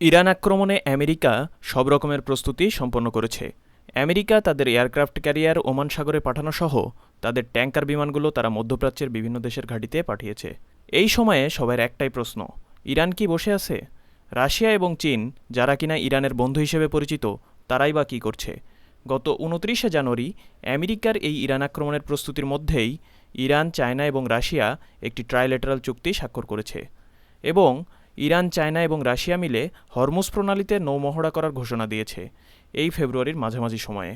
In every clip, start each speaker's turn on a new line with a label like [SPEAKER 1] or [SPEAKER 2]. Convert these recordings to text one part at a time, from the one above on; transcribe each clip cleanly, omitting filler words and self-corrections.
[SPEAKER 1] Iran আক্রমণে America সব রকমের প্রস্তুতি সম্পন্ন করেছে। আমেরিকা তাদের এয়ারক্রাফট ক্যারিয়ার ওমান সাগরে পাঠানো সহ তাদের ট্যাঙ্কার বিমানগুলো তারা মধ্যপ্রাচ্যের বিভিন্ন দেশের ঘাঁটিতে পাঠিয়েছে। এই সময়ে সবার একটাই প্রশ্ন, ইরান কি বসে আছে? রাশিয়া এবং চীন, যারা কিনা ইরানের বন্ধু হিসেবে পরিচিত, তারাই বা কী করছে? গত 29শে জানুয়ারি আমেরিকার এই ইরান আক্রমণের প্রস্তুতির মধ্যেই ইরান, চায়না এবং রাশিয়া একটি ট্রাইল্যাটারাল চুক্তি স্বাক্ষর করেছে এবং ইরান, চায়না এবং রাশিয়া মিলে হরমুজ প্রণালীতে নৌমহড়া করার ঘোষণা দিয়েছে এই ফেব্রুয়ারির মাঝামাঝি সময়ে।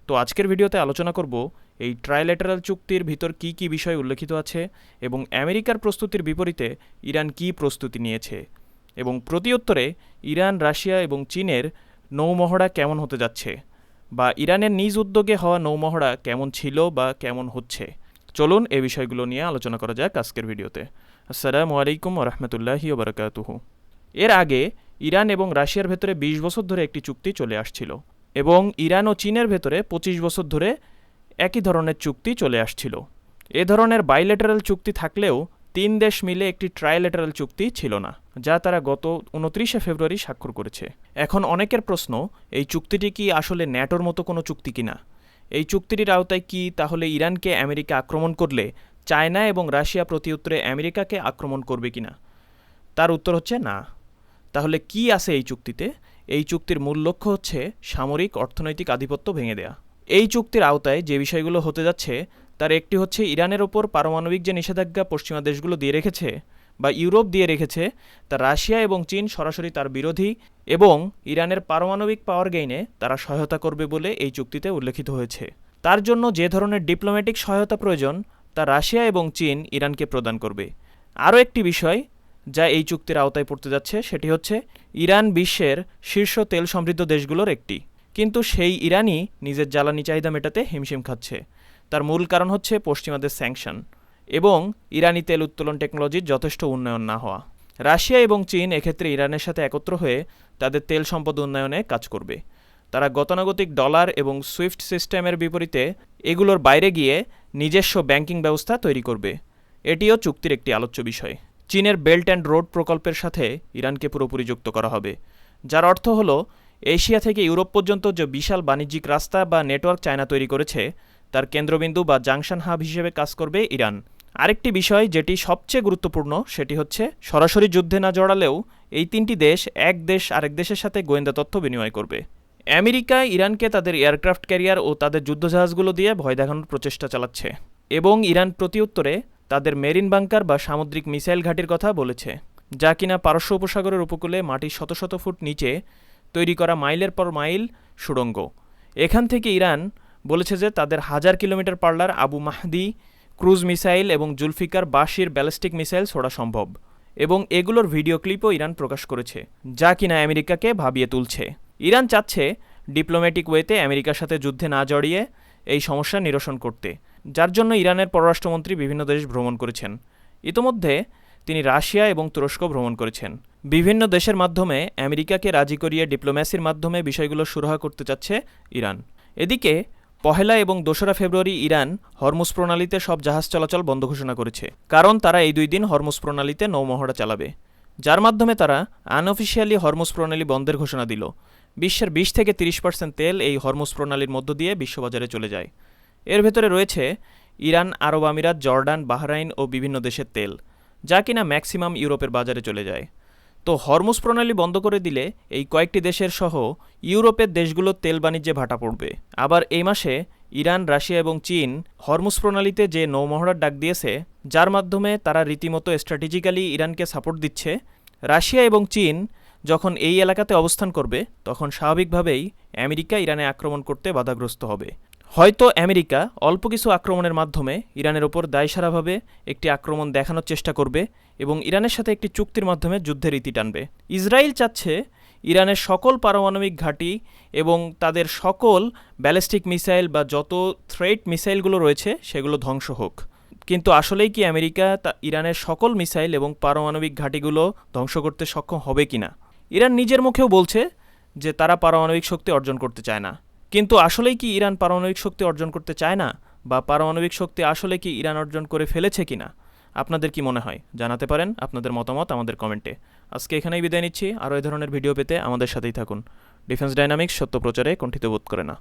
[SPEAKER 1] তো আজকের ভিডিওতে আলোচনা করব এই ট্রাইল্যাটারাল চুক্তির ভিতর কী কী বিষয় উল্লেখিত আছে এবং আমেরিকার প্রস্তুতির বিপরীতে ইরান কী প্রস্তুতি নিয়েছে এবং প্রতিউত্তরে ইরান, রাশিয়া এবং চীনের নৌমহড়া কেমন হতে যাচ্ছে, বা ইরানের নিজ উদ্যোগে হওয়া নৌমহড়া কেমন ছিল বা কেমন হচ্ছে। চলুন এই বিষয়গুলো নিয়ে আলোচনা করা যাক আজকের ভিডিওতে। আসসালামু আলাইকুম ওয়া রাহমাতুল্লাহি ওয়া বারাকাতুহু। এর আগে ইরান এবং রাশিয়ার ভেতরে ২০ বছর ধরে একটি চুক্তি চলে আসছিল এবং ইরান ও চীনের ভেতরে ২৫ বছর ধরে একই ধরনের চুক্তি চলে আসছিল। এ ধরনের বাইল্যাটারাল চুক্তি থাকলেও ৩ দেশ মিলে একটি ট্রাইল্যাটারাল চুক্তি ছিল না, যা তারা গত ২৯শে ফেব্রুয়ারি স্বাক্ষর করেছে। এখন অনেকের প্রশ্ন, এই চুক্তিটি কি আসলে ন্যাটোর মতো কোনো চুক্তি কিনা? এই চুক্তিটির আওতায় কি তাহলে ইরানকে আমেরিকা আক্রমণ করলে চায়না এবং রাশিয়া প্রতিউত্তরে আমেরিকাকে আক্রমণ করবে কিনা? তার উত্তর হচ্ছে না। তাহলে কি আছে এই চুক্তিতে? এই চুক্তির মূল লক্ষ্য হচ্ছে সামরিক অর্থনৈতিক আধিপত্য ভেঙে দেয়া। এই চুক্তির আওতায় যে বিষয়গুলো হতে যাচ্ছে তার একটি হচ্ছে ইরানের ওপর পারমাণবিক যে নিষেধাজ্ঞা পশ্চিমা দেশগুলো দিয়ে রেখেছে বা ইউরোপ দিয়ে রেখেছে, তা রাশিয়া এবং চীন সরাসরি তার বিরোধী এবং ইরানের পারমাণবিক পাওয়ার গেইনে তারা সহায়তা করবে বলে এই চুক্তিতে উল্লেখিত হয়েছে। তার জন্য যে ধরনের ডিপ্লোম্যাটিক সহায়তা প্রয়োজন তা রাশিয়া এবং চীন ইরানকে প্রদান করবে। আরও একটি বিষয় যা এই চুক্তির আওতায় পড়তে যাচ্ছে সেটি হচ্ছে ইরান বিশ্বের শীর্ষ তেল সমৃদ্ধ দেশগুলোর একটি, কিন্তু সেই ইরানই নিজের জ্বালানি চাহিদা মেটাতে হিমশিম খাচ্ছে। তার মূল কারণ হচ্ছে পশ্চিমাদের স্যাংশন এবং ইরানি তেল উত্তোলন টেকনোলজির যথেষ্ট উন্নয়ন না হওয়া। রাশিয়া এবং চীন এক্ষেত্রে ইরানের সাথে একত্র হয়ে তাদের তেল সম্পদ উন্নয়নে কাজ করবে। তারা গতানুগতিক ডলার এবং সুইফট সিস্টেমের বিপরীতে এগুলোর বাইরে গিয়ে নিজস্ব ব্যাংকিং ব্যবস্থা তৈরি করবে। এটিও চুক্তির একটি আলোচ্য বিষয়। চীনের বেল্ট অ্যান্ড রোড প্রকল্পের সাথে ইরানকে পুরোপুরি যুক্ত করা হবে, যার অর্থ হলো এশিয়া থেকে ইউরোপ পর্যন্ত যে বিশাল বাণিজ্যিক রাস্তা বা নেটওয়ার্ক চায়না তৈরি করেছে তার কেন্দ্রবিন্দু বা জাংশন হাব হিসেবে কাজ করবে ইরান। আরেকটি বিষয় যেটি সবচেয়ে গুরুত্বপূর্ণ সেটি হচ্ছে সরাসরি যুদ্ধে না জড়ালেও এই তিনটি দেশ এক দেশ আরেক দেশের সাথে গোয়েন্দা তথ্য বিনিময় করবে। আমেরিকা ইরানকে তাদের এয়ারক্রাফট ক্যারিয়ার ও তাদের যুদ্ধজাহাজগুলো দিয়ে ভয় দেখানোর প্রচেষ্টা চালাচ্ছে এবং ইরান প্রতিউত্তরে তাদের মেরিন বাংকার বা সামুদ্রিক মিসাইল ঘাঁটির কথা বলেছে, যা কিনা পারস্য উপসাগরের উপকূলে মাটির শত শত ফুট নিচে তৈরি করা মাইলের পর মাইল সুড়ঙ্গ। এখান থেকে ইরান বলেছে যে তাদের ১০০০ কিলোমিটার পাল্লার আবু মাহদি ক্রুজ মিসাইল এবং জুলফিকার বাশির ব্যালিস্টিক মিসাইল ছোড়া সম্ভব এবং এগুলোর ভিডিও ক্লিপও ইরান প্রকাশ করেছে, যা কিনা আমেরিকাকে ভাবিয়ে তুলছে। ইরান চাচ্ছে ডিপ্লোম্যাটিক ওয়েতে আমেরিকার সাথে যুদ্ধে না জড়িয়ে এই সমস্যা নিরসন করতে, যার জন্য ইরানের পররাষ্ট্রমন্ত্রী বিভিন্ন দেশ ভ্রমণ করেছেন। ইতোমধ্যে তিনি রাশিয়া এবং তুরস্ক ভ্রমণ করেছেন। বিভিন্ন দেশের মাধ্যমে আমেরিকাকে রাজি করিয়ে ডিপ্লোম্যাসির মাধ্যমে বিষয়গুলো সুরাহা করতে চাচ্ছে ইরান। এদিকে ১লা এবং ২রা ফেব্রুয়ারি ইরান হরমুজ প্রণালীতে সব জাহাজ চলাচল বন্ধ ঘোষণা করেছে, কারণ তারা এই ২ দিন হরমুজ প্রণালীতে নৌমহড়া চালাবে, যার মাধ্যমে তারা আনঅফিসিয়ালি হরমুজ প্রণালী বন্ধের ঘোষণা দিল। বিশ্বের ২০ থেকে ৩০% তেল এই হরমুজ প্রণালীর মধ্য দিয়ে বিশ্ববাজারে চলে যায়। এর ভেতরে রয়েছে ইরান, আরব আমিরাত, জর্ডান, বাহরাইন ও বিভিন্ন দেশের তেল, যা কিনা ম্যাক্সিমাম ইউরোপের বাজারে চলে যায়। তো হরমুজ প্রণালী বন্ধ করে দিলে এই কয়েকটি দেশের সহ ইউরোপের দেশগুলোর তেল বাণিজ্যে ভাটা পড়বে। আবার এই মাসে ইরান, রাশিয়া এবং চীন হরমুজ প্রণালীতে যে নৌমহড়ার ডাক দিয়েছে, যার মাধ্যমে তারা রীতিমতো স্ট্র্যাটেজিক্যালি ইরানকে সাপোর্ট দিচ্ছে। রাশিয়া এবং চীন যখন এই এলাকাতে অবস্থান করবে তখন স্বাভাবিকভাবেই আমেরিকা ইরানে আক্রমণ করতে বাধাগ্রস্ত হবে। হয়তো আমেরিকা অল্প কিছু আক্রমণের মাধ্যমে ইরানের ওপর দায়সারাভাবে একটি আক্রমণ দেখানোর চেষ্টা করবে এবং ইরানের সাথে একটি চুক্তির মাধ্যমে যুদ্ধের ইতি টানবে। ইসরায়েল চাচ্ছে ইরানের সকল পারমাণবিক ঘাঁটি এবং তাদের সকল ব্যালিস্টিক মিসাইল বা যত থ্রেট মিসাইলগুলো রয়েছে সেগুলো ধ্বংস হোক। কিন্তু আসলেই কি আমেরিকা ইরানের সকল মিসাইল এবং পারমাণবিক ঘাঁটিগুলো ধ্বংস করতে সক্ষম হবে কিনা? ইরান নিজের মুখেও বলছে যে তারা পারমাণবিক শক্তি অর্জন করতে চায় না, কিন্তু আসলেই কি ইরান পারমাণবিক শক্তি অর্জন করতে চায় না, বা পারমাণবিক শক্তি আসলে কি ইরান অর্জন করে ফেলেছে কিনা? আপনাদের কি মনে হয়? জানাতে পারেন আপনাদের মতামত আমাদের কমেন্টে। আজকে এখানেই বিদায় নিচ্ছি। আরও এই ধরনের ভিডিও পেতে আমাদের সাথেই থাকুন। ডিফেন্স ডায়নামিক্স সত্য প্রচারে কুণ্ঠিত বোধ করে না।